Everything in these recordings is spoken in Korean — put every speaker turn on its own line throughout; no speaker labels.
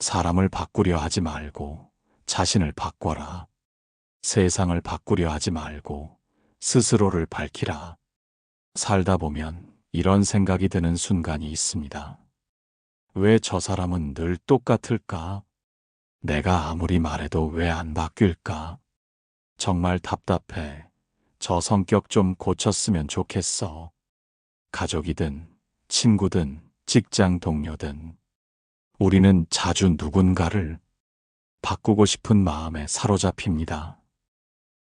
사람을 바꾸려 하지 말고 자신을 바꿔라. 세상을 바꾸려 하지 말고 스스로를 밝히라. 살다 보면 이런 생각이 드는 순간이 있습니다. 왜 저 사람은 늘 똑같을까? 내가 아무리 말해도 왜 안 바뀔까? 정말 답답해. 저 성격 좀 고쳤으면 좋겠어. 가족이든 친구든 직장 동료든 우리는 자주 누군가를 바꾸고 싶은 마음에 사로잡힙니다.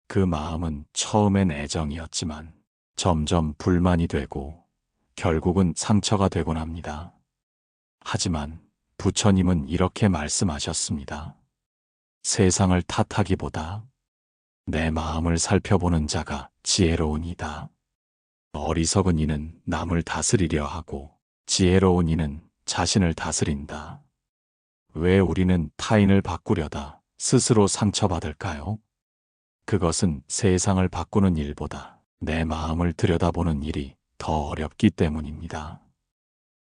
그 마음은 처음엔 애정이었지만 점점 불만이 되고 결국은 상처가 되곤 합니다. 하지만 부처님은 이렇게 말씀하셨습니다. 세상을 탓하기보다 내 마음을 살펴보는 자가 지혜로우니다. 어리석은 이는 남을 다스리려 하고 지혜로운 이는 자신을 다스린다. 왜 우리는 타인을 바꾸려다 스스로 상처받을까요? 그것은 세상을 바꾸는 일보다 내 마음을 들여다보는 일이 더 어렵기 때문입니다.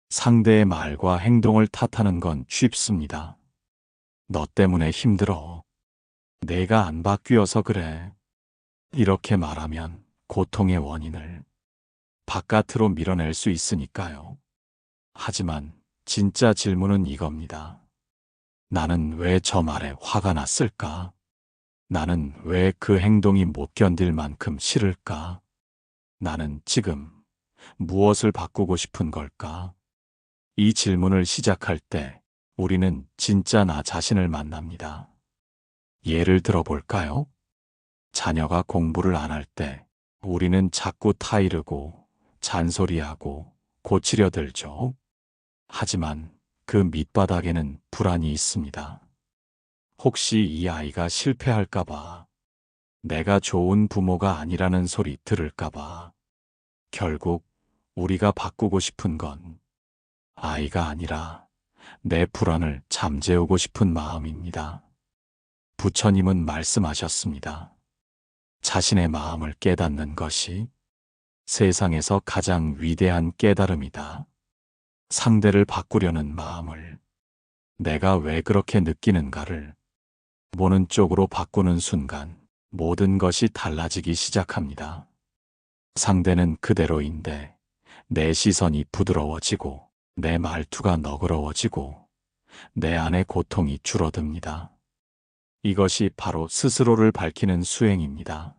상대의 말과 행동을 탓하는 건 쉽습니다. 너 때문에 힘들어. 내가 안 바뀌어서 그래. 이렇게 말하면 고통의 원인을 바깥으로 밀어낼 수 있으니까요. 하지만 진짜 질문은 이겁니다. 나는 왜 저 말에 화가 났을까? 나는 왜 그 행동이 못 견딜 만큼 싫을까? 나는 지금 무엇을 바꾸고 싶은 걸까? 이 질문을 시작할 때 우리는 진짜 나 자신을 만납니다. 예를 들어 볼까요? 자녀가 공부를 안 할 때 우리는 자꾸 타이르고 잔소리하고 고치려 들죠. 하지만 그 밑바닥에는 불안이 있습니다. 혹시 이 아이가 실패할까봐, 내가 좋은 부모가 아니라는 소리 들을까봐. 결국 우리가 바꾸고 싶은 건 아이가 아니라 내 불안을 잠재우고 싶은 마음입니다. 부처님은 말씀하셨습니다. 자신의 마음을 깨닫는 것이 세상에서 가장 위대한 깨달음이다. 상대를 바꾸려는 마음을, 내가 왜 그렇게 느끼는가를 보는 쪽으로 바꾸는 순간 모든 것이 달라지기 시작합니다. 상대는 그대로인데 내 시선이 부드러워지고 내 말투가 너그러워지고 내 안의 고통이 줄어듭니다. 이것이 바로 스스로를 밝히는 수행입니다.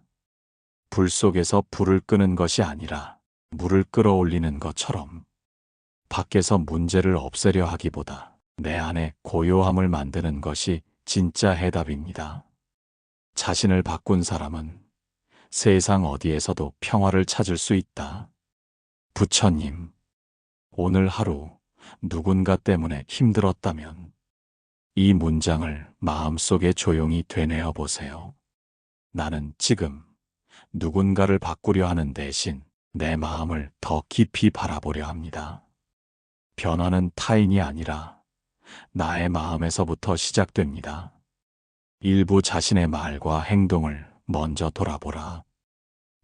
불 속에서 불을 끄는 것이 아니라 물을 끌어올리는 것처럼 밖에서 문제를 없애려 하기보다 내 안에 고요함을 만드는 것이 진짜 해답입니다. 자신을 바꾼 사람은 세상 어디에서도 평화를 찾을 수 있다. 부처님, 오늘 하루 누군가 때문에 힘들었다면 이 문장을 마음속에 조용히 되뇌어 보세요. 나는 지금 누군가를 바꾸려 하는 대신 내 마음을 더 깊이 바라보려 합니다. 변화는 타인이 아니라 나의 마음에서부터 시작됩니다. 일부 자신의 말과 행동을 먼저 돌아보라.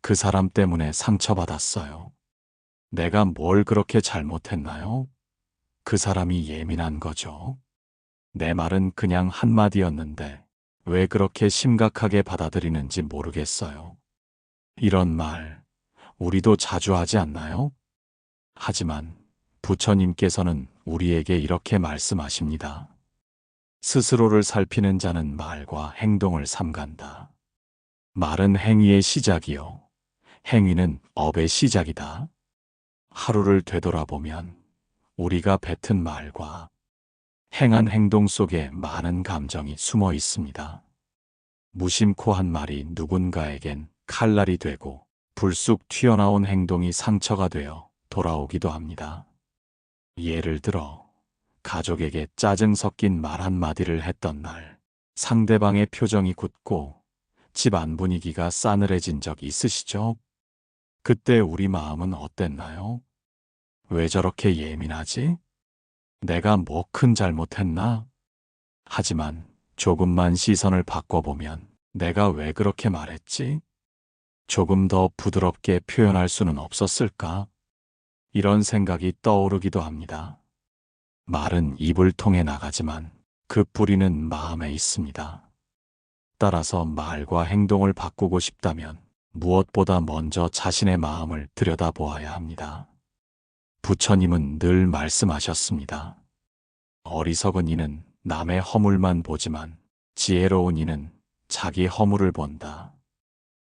그 사람 때문에 상처받았어요. 내가 뭘 그렇게 잘못했나요? 그 사람이 예민한 거죠. 내 말은 그냥 한마디였는데 왜 그렇게 심각하게 받아들이는지 모르겠어요. 이런 말, 우리도 자주 하지 않나요? 하지만 부처님께서는 우리에게 이렇게 말씀하십니다. 스스로를 살피는 자는 말과 행동을 삼간다. 말은 행위의 시작이요. 행위는 업의 시작이다. 하루를 되돌아보면 우리가 뱉은 말과 행한 행동 속에 많은 감정이 숨어 있습니다. 무심코 한 말이 누군가에겐 칼날이 되고 불쑥 튀어나온 행동이 상처가 되어 돌아오기도 합니다. 예를 들어 가족에게 짜증 섞인 말 한마디를 했던 날 상대방의 표정이 굳고 집안 분위기가 싸늘해진 적 있으시죠? 그때 우리 마음은 어땠나요? 왜 저렇게 예민하지? 내가 뭐 큰 잘못했나? 하지만 조금만 시선을 바꿔보면 내가 왜 그렇게 말했지? 조금 더 부드럽게 표현할 수는 없었을까? 이런 생각이 떠오르기도 합니다. 말은 입을 통해 나가지만 그 뿌리는 마음에 있습니다. 따라서 말과 행동을 바꾸고 싶다면 무엇보다 먼저 자신의 마음을 들여다보아야 합니다. 부처님은 늘 말씀하셨습니다. 어리석은 이는 남의 허물만 보지만 지혜로운 이는 자기 허물을 본다.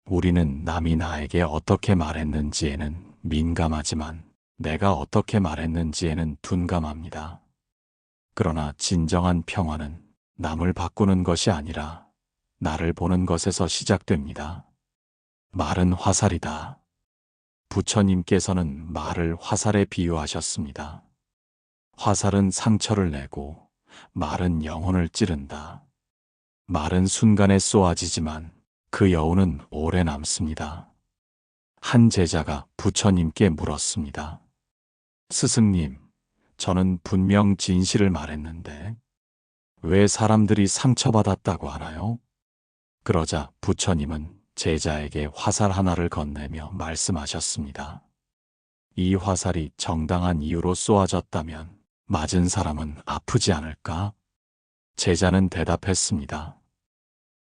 우리는 남이 나에게 어떻게 말했는지에는 민감하지만 내가 어떻게 말했는지에는 둔감합니다. 그러나 진정한 평화는 남을 바꾸는 것이 아니라 나를 보는 것에서 시작됩니다. 말은 화살이다. 부처님께서는 말을 화살에 비유하셨습니다. 화살은 상처를 내고 말은 영혼을 찌른다. 말은 순간에 쏘아지지만 그 여운은 오래 남습니다. 한 제자가 부처님께 물었습니다. 스승님, 저는 분명 진실을 말했는데 왜 사람들이 상처받았다고 하나요? 그러자 부처님은 제자에게 화살 하나를 건네며 말씀하셨습니다. 이 화살이 정당한 이유로 쏘아졌다면 맞은 사람은 아프지 않을까? 제자는 대답했습니다.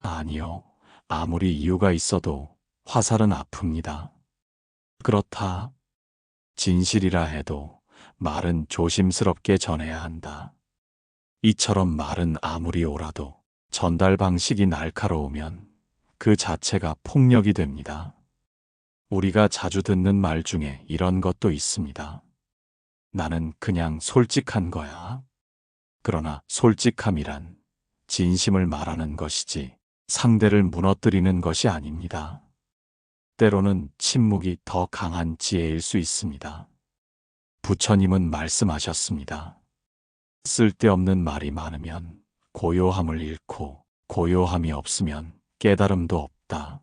아니요. 아무리 이유가 있어도 화살은 아픕니다. 그렇다. 진실이라 해도 말은 조심스럽게 전해야 한다. 이처럼 말은 아무리 옳아도 전달 방식이 날카로우면 그 자체가 폭력이 됩니다. 우리가 자주 듣는 말 중에 이런 것도 있습니다. 나는 그냥 솔직한 거야. 그러나 솔직함이란 진심을 말하는 것이지 상대를 무너뜨리는 것이 아닙니다. 때로는 침묵이 더 강한 지혜일 수 있습니다. 부처님은 말씀하셨습니다. 쓸데없는 말이 많으면 고요함을 잃고 고요함이 없으면 깨달음도 없다.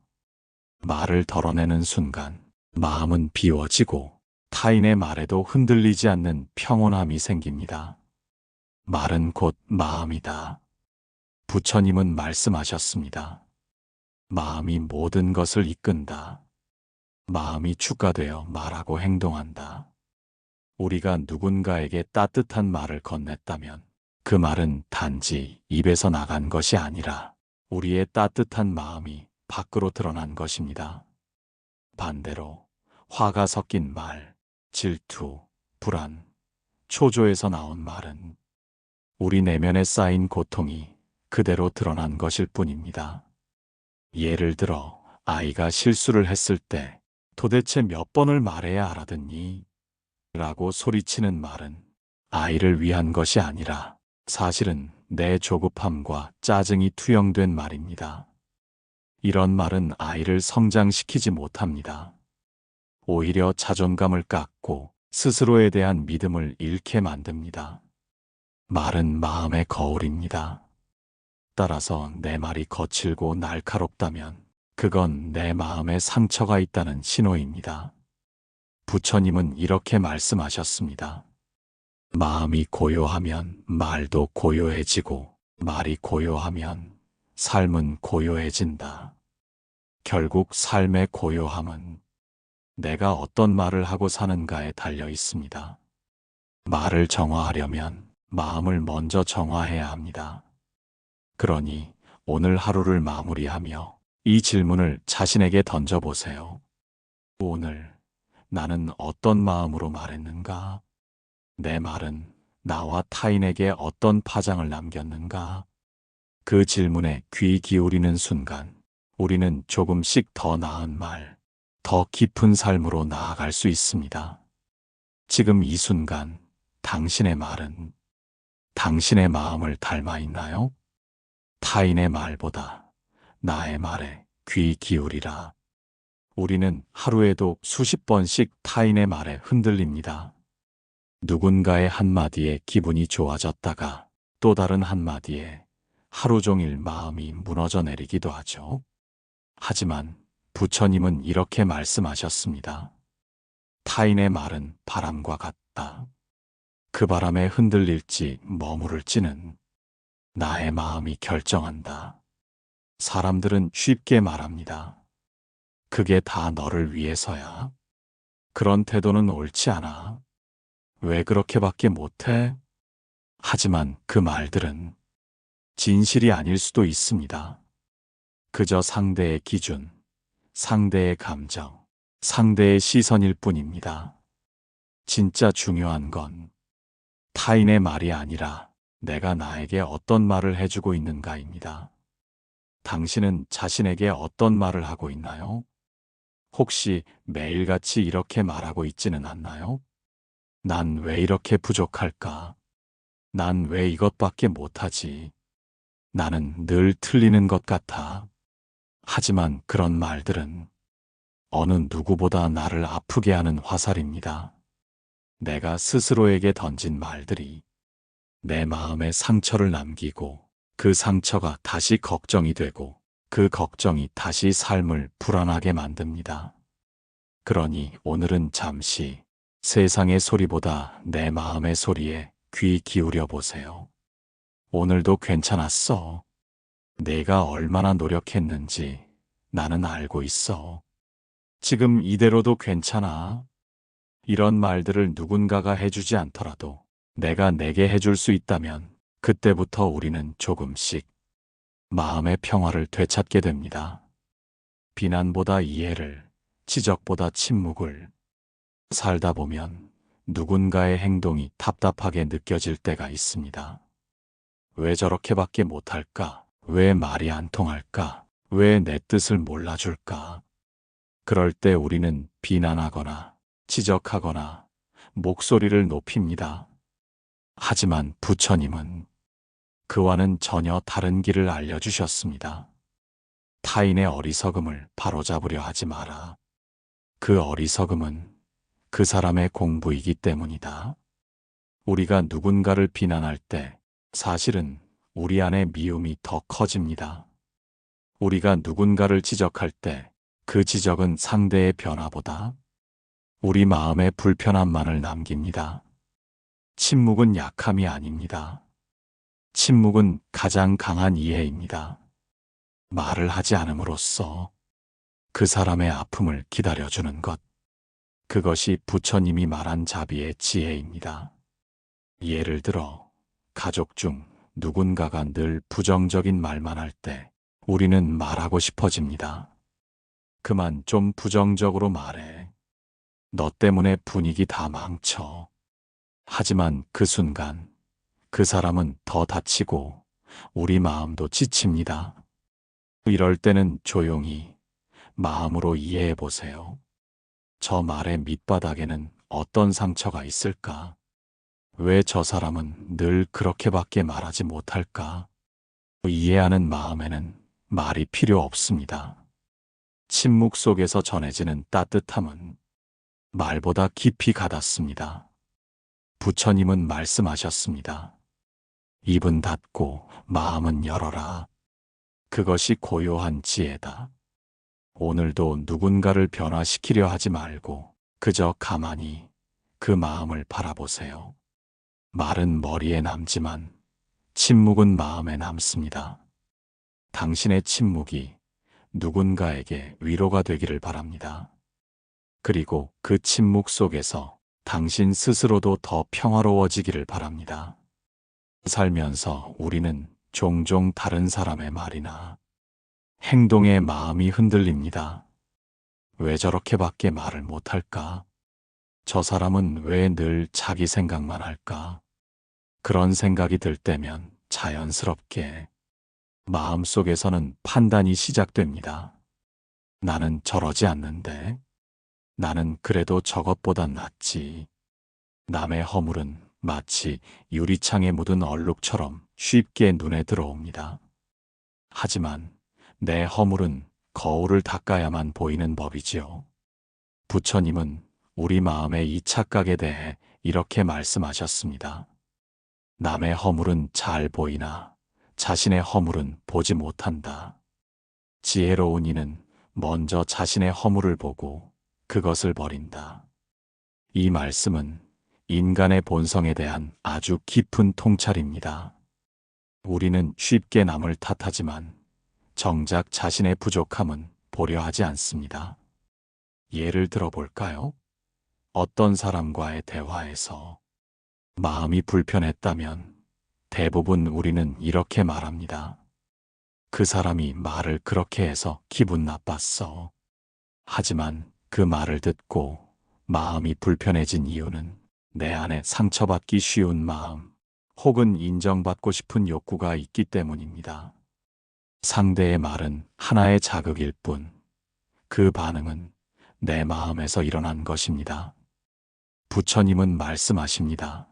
말을 덜어내는 순간 마음은 비워지고 타인의 말에도 흔들리지 않는 평온함이 생깁니다. 말은 곧 마음이다. 부처님은 말씀하셨습니다. 마음이 모든 것을 이끈다. 마음이 주가되어 말하고 행동한다. 우리가 누군가에게 따뜻한 말을 건넸다면 그 말은 단지 입에서 나간 것이 아니라 우리의 따뜻한 마음이 밖으로 드러난 것입니다. 반대로 화가 섞인 말, 질투, 불안, 초조에서 나온 말은 우리 내면에 쌓인 고통이 그대로 드러난 것일 뿐입니다. 예를 들어 아이가 실수를 했을 때 도대체 몇 번을 말해야 알아듣니? 라고 소리치는 말은 아이를 위한 것이 아니라 사실은 내 조급함과 짜증이 투영된 말입니다. 이런 말은 아이를 성장시키지 못합니다. 오히려 자존감을 깎고 스스로에 대한 믿음을 잃게 만듭니다. 말은 마음의 거울입니다. 따라서 내 말이 거칠고 날카롭다면 그건 내 마음에 상처가 있다는 신호입니다. 부처님은 이렇게 말씀하셨습니다. 마음이 고요하면 말도 고요해지고 말이 고요하면 삶은 고요해진다. 결국 삶의 고요함은 내가 어떤 말을 하고 사는가에 달려 있습니다. 말을 정화하려면 마음을 먼저 정화해야 합니다. 그러니 오늘 하루를 마무리하며 이 질문을 자신에게 던져보세요. 오늘 나는 어떤 마음으로 말했는가? 내 말은 나와 타인에게 어떤 파장을 남겼는가? 그 질문에 귀 기울이는 순간 우리는 조금씩 더 나은 말, 더 깊은 삶으로 나아갈 수 있습니다. 지금 이 순간 당신의 말은 당신의 마음을 닮아 있나요? 타인의 말보다 나의 말에 귀 기울이라. 우리는 하루에도 수십 번씩 타인의 말에 흔들립니다. 누군가의 한마디에 기분이 좋아졌다가 또 다른 한마디에 하루 종일 마음이 무너져 내리기도 하죠. 하지만 부처님은 이렇게 말씀하셨습니다. 타인의 말은 바람과 같다. 그 바람에 흔들릴지 머무를지는 나의 마음이 결정한다. 사람들은 쉽게 말합니다. 그게 다 너를 위해서야. 그런 태도는 옳지 않아. 왜 그렇게밖에 못해? 하지만 그 말들은 진실이 아닐 수도 있습니다. 그저 상대의 기준, 상대의 감정, 상대의 시선일 뿐입니다. 진짜 중요한 건 타인의 말이 아니라 내가 나에게 어떤 말을 해주고 있는가입니다. 당신은 자신에게 어떤 말을 하고 있나요? 혹시 매일같이 이렇게 말하고 있지는 않나요? 난 왜 이렇게 부족할까? 난 왜 이것밖에 못하지? 나는 늘 틀리는 것 같아. 하지만 그런 말들은 어느 누구보다 나를 아프게 하는 화살입니다. 내가 스스로에게 던진 말들이 내 마음에 상처를 남기고 그 상처가 다시 걱정이 되고 그 걱정이 다시 삶을 불안하게 만듭니다. 그러니 오늘은 잠시 세상의 소리보다 내 마음의 소리에 귀 기울여 보세요. 오늘도 괜찮았어. 내가 얼마나 노력했는지 나는 알고 있어. 지금 이대로도 괜찮아. 이런 말들을 누군가가 해주지 않더라도 내가 내게 해줄 수 있다면 그때부터 우리는 조금씩 마음의 평화를 되찾게 됩니다. 비난보다 이해를, 지적보다 침묵을 살다 보면 누군가의 행동이 답답하게 느껴질 때가 있습니다. 왜 저렇게밖에 못할까? 왜 말이 안 통할까? 왜 내 뜻을 몰라줄까? 그럴 때 우리는 비난하거나 지적하거나 목소리를 높입니다. 하지만 부처님은 그와는 전혀 다른 길을 알려주셨습니다. 타인의 어리석음을 바로잡으려 하지 마라. 그 어리석음은 그 사람의 공부이기 때문이다. 우리가 누군가를 비난할 때 사실은 우리 안에 미움이 더 커집니다. 우리가 누군가를 지적할 때 그 지적은 상대의 변화보다 우리 마음의 불편함만을 남깁니다. 침묵은 약함이 아닙니다. 침묵은 가장 강한 이해입니다. 말을 하지 않음으로써 그 사람의 아픔을 기다려주는 것. 그것이 부처님이 말한 자비의 지혜입니다. 예를 들어 가족 중 누군가가 늘 부정적인 말만 할 때 우리는 말하고 싶어집니다. 그만 좀 부정적으로 말해. 너 때문에 분위기 다 망쳐. 하지만 그 순간 그 사람은 더 다치고 우리 마음도 지칩니다. 이럴 때는 조용히 마음으로 이해해 보세요. 저 말의 밑바닥에는 어떤 상처가 있을까? 왜 저 사람은 늘 그렇게밖에 말하지 못할까? 이해하는 마음에는 말이 필요 없습니다. 침묵 속에서 전해지는 따뜻함은 말보다 깊이 가닿습니다. 부처님은 말씀하셨습니다. 입은 닫고 마음은 열어라. 그것이 고요한 지혜다. 오늘도 누군가를 변화시키려 하지 말고 그저 가만히 그 마음을 바라보세요. 말은 머리에 남지만 침묵은 마음에 남습니다. 당신의 침묵이 누군가에게 위로가 되기를 바랍니다. 그리고 그 침묵 속에서 당신 스스로도 더 평화로워지기를 바랍니다. 살면서 우리는 종종 다른 사람의 말이나 행동에 마음이 흔들립니다. 왜 저렇게밖에 말을 못할까? 저 사람은 왜 늘 자기 생각만 할까? 그런 생각이 들 때면 자연스럽게 마음속에서는 판단이 시작됩니다. 나는 저러지 않는데. 나는 그래도 저것보단 낫지. 남의 허물은 마치 유리창에 묻은 얼룩처럼 쉽게 눈에 들어옵니다. 하지만 내 허물은 거울을 닦아야만 보이는 법이지요. 부처님은 우리 마음의 이 착각에 대해 이렇게 말씀하셨습니다. 남의 허물은 잘 보이나 자신의 허물은 보지 못한다. 지혜로운 이는 먼저 자신의 허물을 보고 그것을 버린다. 이 말씀은 인간의 본성에 대한 아주 깊은 통찰입니다. 우리는 쉽게 남을 탓하지만 정작 자신의 부족함은 보려 하지 않습니다. 예를 들어 볼까요? 어떤 사람과의 대화에서 마음이 불편했다면 대부분 우리는 이렇게 말합니다. 그 사람이 말을 그렇게 해서 기분 나빴어. 하지만 그 말을 듣고 마음이 불편해진 이유는 내 안에 상처받기 쉬운 마음 혹은 인정받고 싶은 욕구가 있기 때문입니다. 상대의 말은 하나의 자극일 뿐, 그 반응은 내 마음에서 일어난 것입니다. 부처님은 말씀하십니다.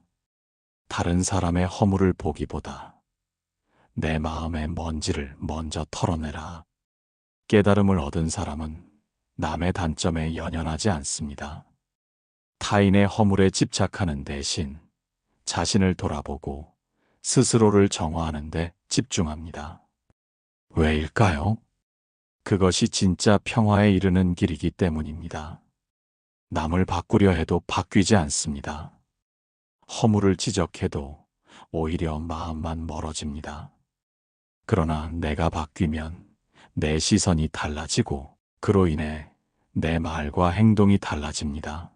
다른 사람의 허물을 보기보다 내 마음의 먼지를 먼저 털어내라. 깨달음을 얻은 사람은 남의 단점에 연연하지 않습니다. 타인의 허물에 집착하는 대신 자신을 돌아보고 스스로를 정화하는 데 집중합니다. 왜일까요? 그것이 진짜 평화에 이르는 길이기 때문입니다. 남을 바꾸려 해도 바뀌지 않습니다. 허물을 지적해도 오히려 마음만 멀어집니다. 그러나 내가 바뀌면 내 시선이 달라지고 그로 인해 내 말과 행동이 달라집니다.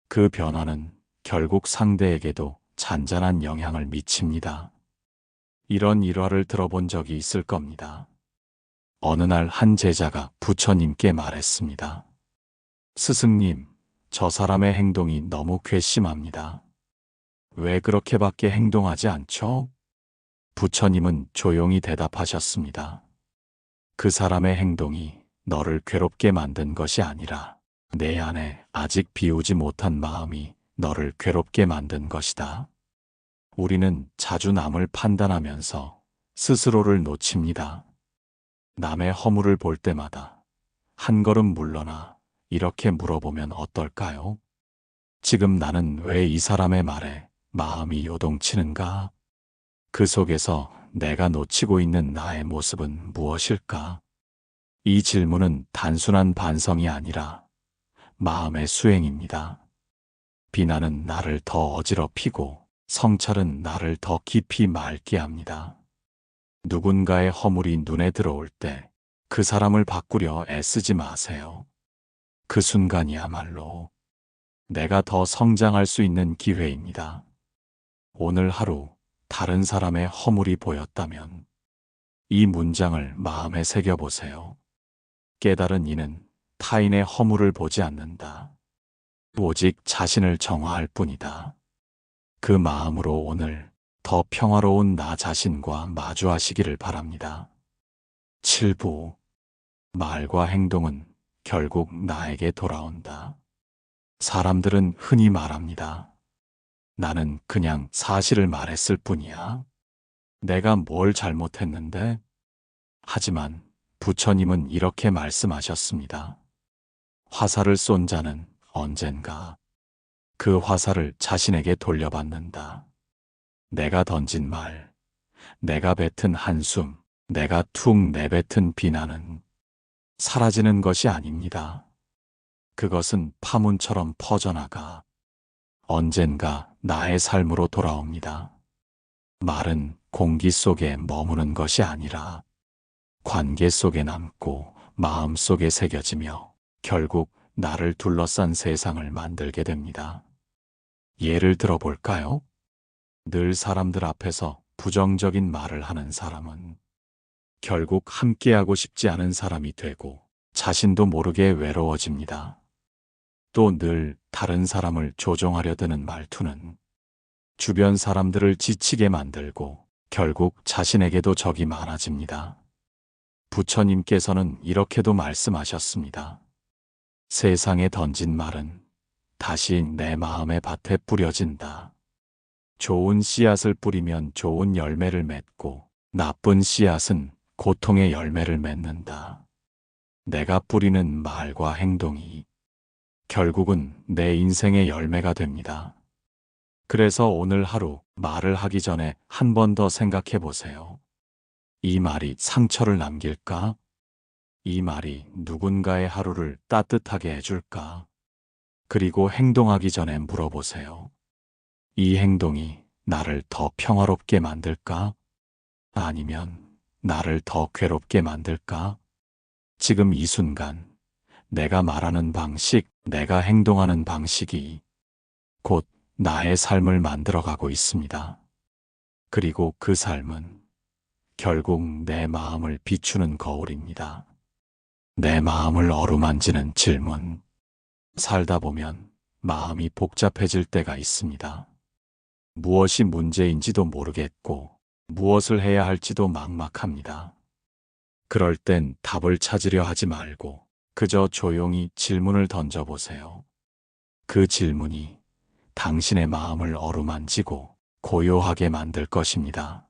그 변화는 결국 상대에게도 잔잔한 영향을 미칩니다. 이런 일화를 들어본 적이 있을 겁니다. 어느 날 한 제자가 부처님께 말했습니다. 스승님, 저 사람의 행동이 너무 괘씸합니다. 왜 그렇게밖에 행동하지 않죠? 부처님은 조용히 대답하셨습니다. 그 사람의 행동이 너를 괴롭게 만든 것이 아니라 내 안에 아직 비우지 못한 마음이 너를 괴롭게 만든 것이다. 우리는 자주 남을 판단하면서 스스로를 놓칩니다. 남의 허물을 볼 때마다 한 걸음 물러나 이렇게 물어보면 어떨까요? 지금 나는 왜 이 사람의 말에 마음이 요동치는가? 그 속에서 내가 놓치고 있는 나의 모습은 무엇일까? 이 질문은 단순한 반성이 아니라 마음의 수행입니다. 비난은 나를 더 어지럽히고 성찰은 나를 더 깊이 맑게 합니다. 누군가의 허물이 눈에 들어올 때 그 사람을 바꾸려 애쓰지 마세요. 그 순간이야말로 내가 더 성장할 수 있는 기회입니다. 오늘 하루 다른 사람의 허물이 보였다면 이 문장을 마음에 새겨보세요. 깨달은 이는 타인의 허물을 보지 않는다. 오직 자신을 정화할 뿐이다. 그 마음으로 오늘 더 평화로운 나 자신과 마주하시기를 바랍니다. 7부 말과 행동은 결국 나에게 돌아온다. 사람들은 흔히 말합니다. 나는 그냥 사실을 말했을 뿐이야. 내가 뭘 잘못했는데? 하지만 부처님은 이렇게 말씀하셨습니다. 화살을 쏜 자는 언젠가 그 화살을 자신에게 돌려받는다. 내가 던진 말, 내가 뱉은 한숨, 내가 툭 내뱉은 비난은 사라지는 것이 아닙니다. 그것은 파문처럼 퍼져나가 언젠가 나의 삶으로 돌아옵니다. 말은 공기 속에 머무는 것이 아니라 관계 속에 남고 마음 속에 새겨지며 결국 나를 둘러싼 세상을 만들게 됩니다. 예를 들어볼까요? 늘 사람들 앞에서 부정적인 말을 하는 사람은 결국 함께하고 싶지 않은 사람이 되고 자신도 모르게 외로워집니다. 또 늘 다른 사람을 조종하려 드는 말투는 주변 사람들을 지치게 만들고 결국 자신에게도 적이 많아집니다. 부처님께서는 이렇게도 말씀하셨습니다. 세상에 던진 말은 다시 내 마음의 밭에 뿌려진다. 좋은 씨앗을 뿌리면 좋은 열매를 맺고 나쁜 씨앗은 고통의 열매를 맺는다. 내가 뿌리는 말과 행동이 결국은 내 인생의 열매가 됩니다. 그래서 오늘 하루 말을 하기 전에 한 번 더 생각해 보세요. 이 말이 상처를 남길까? 이 말이 누군가의 하루를 따뜻하게 해줄까? 그리고 행동하기 전에 물어보세요. 이 행동이 나를 더 평화롭게 만들까? 아니면 나를 더 괴롭게 만들까? 지금 이 순간 내가 말하는 방식, 내가 행동하는 방식이 곧 나의 삶을 만들어가고 있습니다. 그리고 그 삶은 결국 내 마음을 비추는 거울입니다. 내 마음을 어루만지는 질문. 살다 보면 마음이 복잡해질 때가 있습니다. 무엇이 문제인지도 모르겠고 무엇을 해야 할지도 막막합니다. 그럴 땐 답을 찾으려 하지 말고 그저 조용히 질문을 던져보세요. 그 질문이 당신의 마음을 어루만지고 고요하게 만들 것입니다.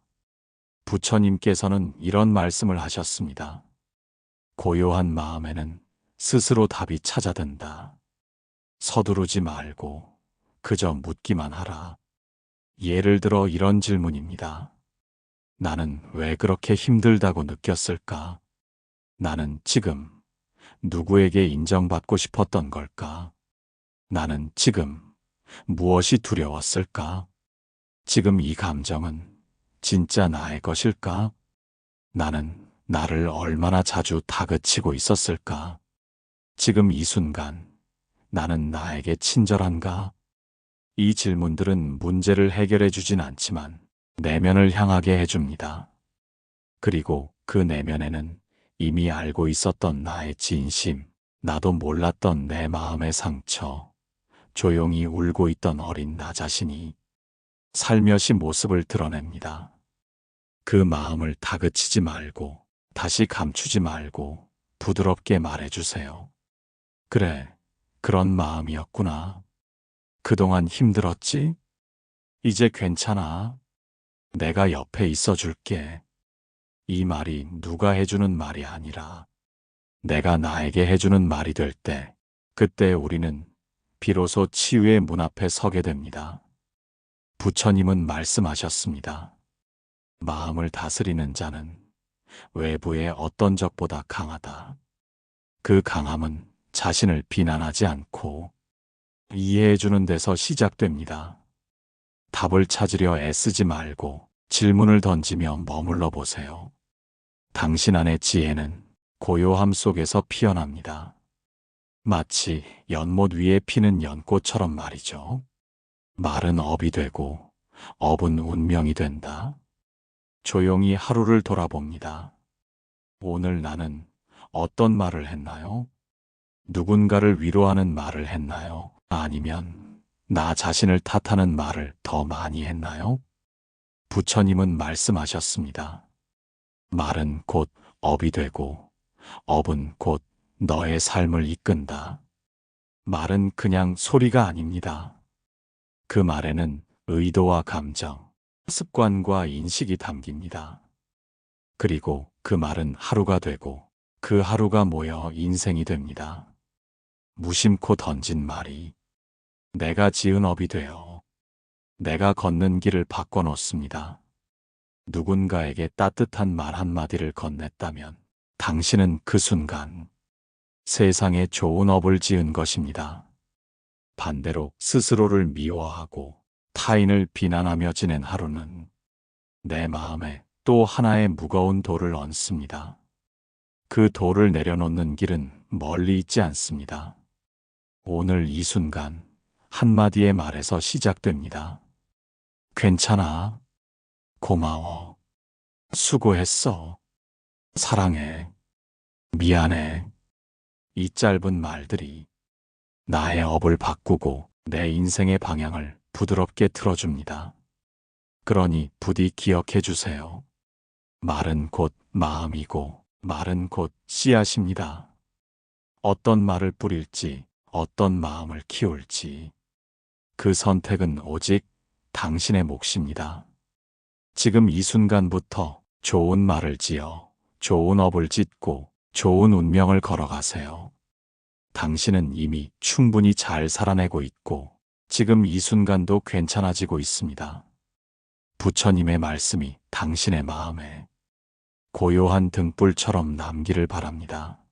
부처님께서는 이런 말씀을 하셨습니다. 고요한 마음에는 스스로 답이 찾아든다. 서두르지 말고 그저 묻기만 하라. 예를 들어 이런 질문입니다. 나는 왜 그렇게 힘들다고 느꼈을까? 나는 지금 누구에게 인정받고 싶었던 걸까? 나는 지금 무엇이 두려웠을까? 지금 이 감정은 진짜 나의 것일까? 나는 나를 얼마나 자주 다그치고 있었을까? 지금 이 순간 나는 나에게 친절한가? 이 질문들은 문제를 해결해 주진 않지만 내면을 향하게 해줍니다. 그리고 그 내면에는 이미 알고 있었던 나의 진심, 나도 몰랐던 내 마음의 상처, 조용히 울고 있던 어린 나 자신이 살며시 모습을 드러냅니다. 그 마음을 다그치지 말고, 다시 감추지 말고 부드럽게 말해주세요. 그래, 그런 마음이었구나. 그동안 힘들었지? 이제 괜찮아. 내가 옆에 있어 줄게. 이 말이 누가 해주는 말이 아니라 내가 나에게 해주는 말이 될 때, 그때 우리는 비로소 치유의 문 앞에 서게 됩니다. 부처님은 말씀하셨습니다. 마음을 다스리는 자는 외부의 어떤 적보다 강하다. 그 강함은 자신을 비난하지 않고 이해해주는 데서 시작됩니다. 답을 찾으려 애쓰지 말고 질문을 던지며 머물러 보세요. 당신 안의 지혜는 고요함 속에서 피어납니다. 마치 연못 위에 피는 연꽃처럼 말이죠. 말은 업이 되고 업은 운명이 된다. 조용히 하루를 돌아봅니다. 오늘 나는 어떤 말을 했나요? 누군가를 위로하는 말을 했나요? 아니면 나 자신을 탓하는 말을 더 많이 했나요? 부처님은 말씀하셨습니다. 말은 곧 업이 되고 업은 곧 너의 삶을 이끈다. 말은 그냥 소리가 아닙니다. 그 말에는 의도와 감정, 습관과 인식이 담깁니다. 그리고 그 말은 하루가 되고 그 하루가 모여 인생이 됩니다. 무심코 던진 말이 내가 지은 업이 되어 내가 걷는 길을 바꿔놓습니다. 누군가에게 따뜻한 말 한마디를 건넸다면 당신은 그 순간 세상에 좋은 업을 지은 것입니다. 반대로 스스로를 미워하고 타인을 비난하며 지낸 하루는 내 마음에 또 하나의 무거운 돌을 얹습니다. 그 돌을 내려놓는 길은 멀리 있지 않습니다. 오늘 이 순간 한마디의 말에서 시작됩니다. 괜찮아. 고마워. 수고했어. 사랑해. 미안해. 이 짧은 말들이 나의 업을 바꾸고 내 인생의 방향을 부드럽게 틀어줍니다. 그러니 부디 기억해 주세요. 말은 곧 마음이고 말은 곧 씨앗입니다. 어떤 말을 뿌릴지, 어떤 마음을 키울지, 그 선택은 오직 당신의 몫입니다. 지금 이 순간부터 좋은 말을 지어 좋은 업을 짓고 좋은 운명을 걸어가세요. 당신은 이미 충분히 잘 살아내고 있고 지금 이 순간도 괜찮아지고 있습니다. 부처님의 말씀이 당신의 마음에 고요한 등불처럼 남기를 바랍니다.